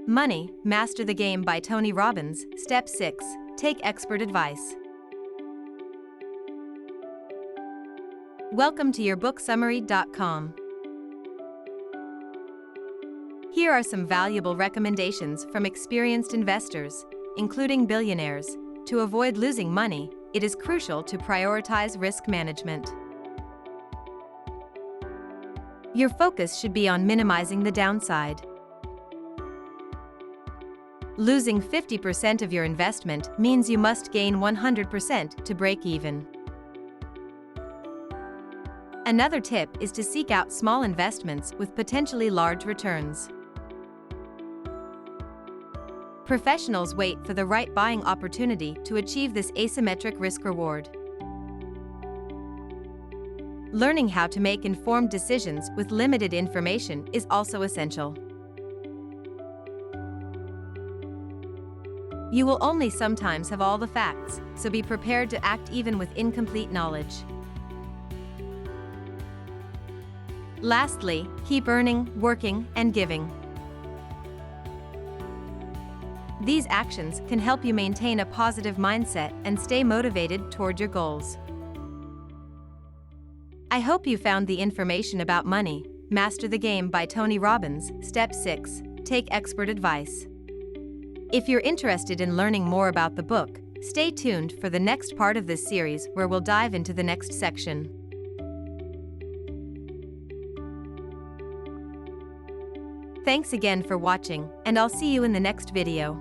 Money, Master the Game by Tony Robbins. Step 6. Take expert advice. Welcome to yourbooksummary.com. Here are some valuable recommendations from experienced investors, including billionaires. To avoid losing money, it is crucial to prioritize risk management. Your focus should be on minimizing the downside. Losing 50% of your investment means you must gain 100% to break even. Another tip is to seek out small investments with potentially large returns. Professionals wait for the right buying opportunity to achieve this asymmetric risk-reward. Learning how to make informed decisions with limited information is also essential. You will only sometimes have all the facts, so be prepared to act even with incomplete knowledge. Lastly, keep earning, working, and giving. These actions can help you maintain a positive mindset and stay motivated toward your goals. I hope you found the information about Money, Master the Game by Tony Robbins. Step 6. Take expert advice. If you're interested in learning more about the book, stay tuned for the next part of this series where we'll dive into the next section. Thanks again for watching, and I'll see you in the next video.